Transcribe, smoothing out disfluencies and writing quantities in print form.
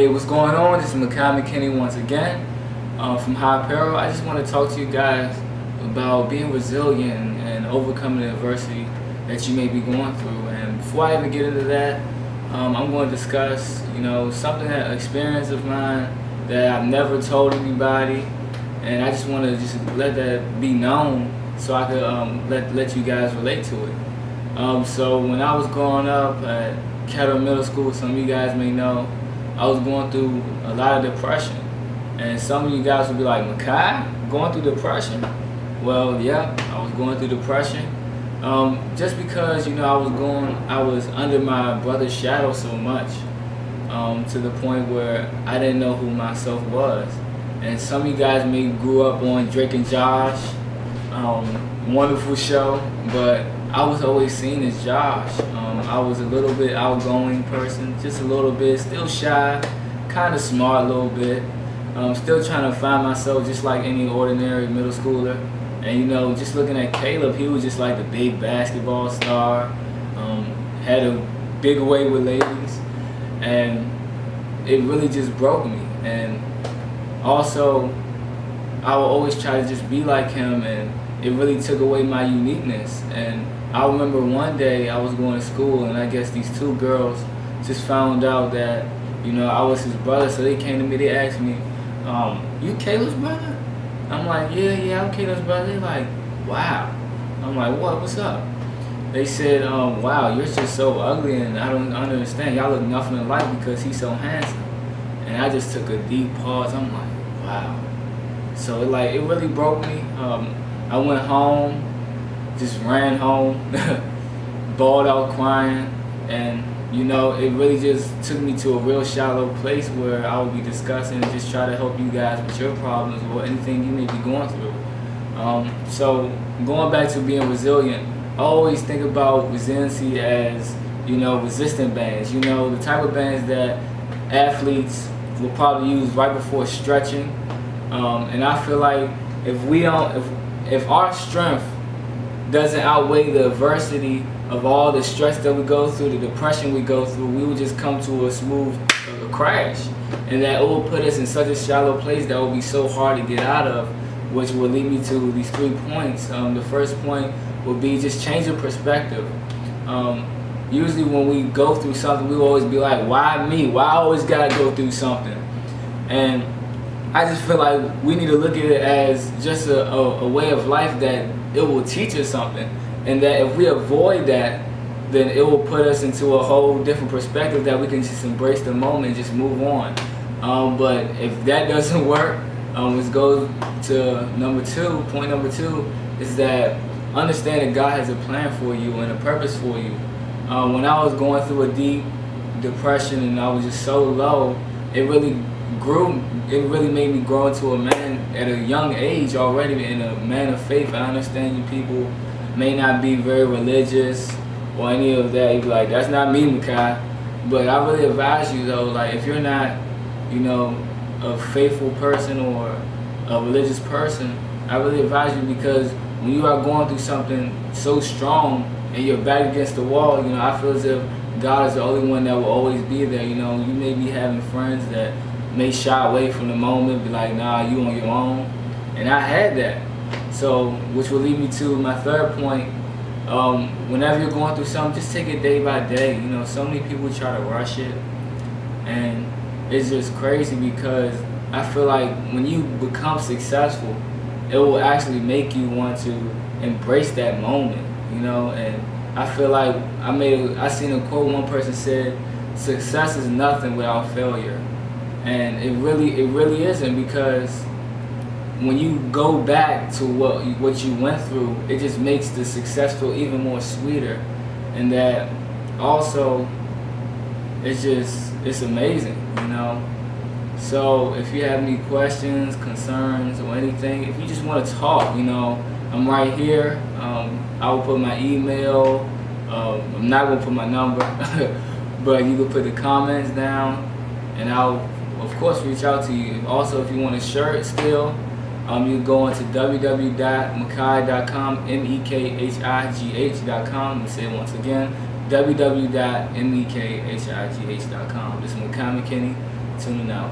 Hey, what's going on? This is Makai McKinney once again from High Apparel. I just want to talk to you guys about being resilient and overcoming the adversity that you may be going through. And before I even get into that, I'm going to discuss, something that experience of mine that I've never told anybody, and I just want to just let that be known so I could let you guys relate to it. So when I was growing up at Kettle Middle School, some of you guys may know, I was going through a lot of depression. And some of you guys would be like, Makai, going through depression? Well, yeah, I was going through depression. Just because, I was under my brother's shadow so much, to the point where I didn't know who myself was. And some of you guys may grew up on Drake and Josh, wonderful show, but I was always seen as Josh. I was a little bit outgoing person, just a little bit, still shy, kind of smart a little bit. Still trying to find myself just like any ordinary middle schooler. And just looking at Caleb, he was just like the big basketball star, had a big way with ladies, and it really just broke me. And also, I would always try to just be like him, and it really took away my uniqueness. And I remember one day I was going to school, and I guess these two girls just found out that, I was his brother, so they came to me, they asked me, you Caleb's brother? I'm like, yeah, I'm Caleb's brother. They're like, wow. I'm like, what's up? They said, wow, you're just so ugly, and I don't understand. Y'all look nothing alike because he's so handsome. And I just took a deep pause. I'm like, wow. So it really broke me. I went home, just ran home, bawled out crying, and it really just took me to a real shallow place where I would be discussing and just try to help you guys with your problems or anything you may be going through. So going back to being resilient, I always think about resiliency as, resistant bands, the type of bands that athletes will probably use right before stretching. And I feel like if our strength doesn't outweigh the adversity of all the stress that we go through, the depression we go through, we will just come to a smooth crash. And that it will put us in such a shallow place that will be so hard to get out of, which will lead me to these 3 points. The first point would be just change of perspective. Usually when we go through something, we will always be like, why me? Why I always gotta go through something? And I just feel like we need to look at it as just a way of life that it will teach us something. And that if we avoid that, then it will put us into a whole different perspective that we can just embrace the moment and just move on. But if that doesn't work, let's go to point number two, is that understand that God has a plan for you and a purpose for you. When I was going through a deep depression and I was just so low, it really made me grow into a man at a young age already, and a man of faith. I understand you people may not be very religious or any of that. You'd be like, that's not me, Makai. But I really advise you though, like if you're not, a faithful person or a religious person, I really advise you, because when you are going through something so strong and you're back against the wall, I feel as if God is the only one that will always be there. You may be having friends that may shy away from the moment, be like, nah, you on your own. And I had that. So, which will lead me to my third point. Whenever you're going through something, just take it day by day. So many people try to rush it, and it's just crazy, because I feel like when you become successful, it will actually make you want to embrace that moment, and I feel like I seen a quote, one person said, success is nothing without failure. And it really isn't, because when you go back to what you went through, it just makes the success feel even more sweeter. And that also, it's amazing, So if you have any questions, concerns, or anything, if you just want to talk, I'm right here. I will put my email. I'm not going to put my number, but you can put the comments down, and I'll, of course, reach out to you. Also, if you want a shirt still, you go on to www.mekigh.com, MEKHIGH.com. Let me say it once again, www.mekhigh.com. This is Makai McKinney. tuning out.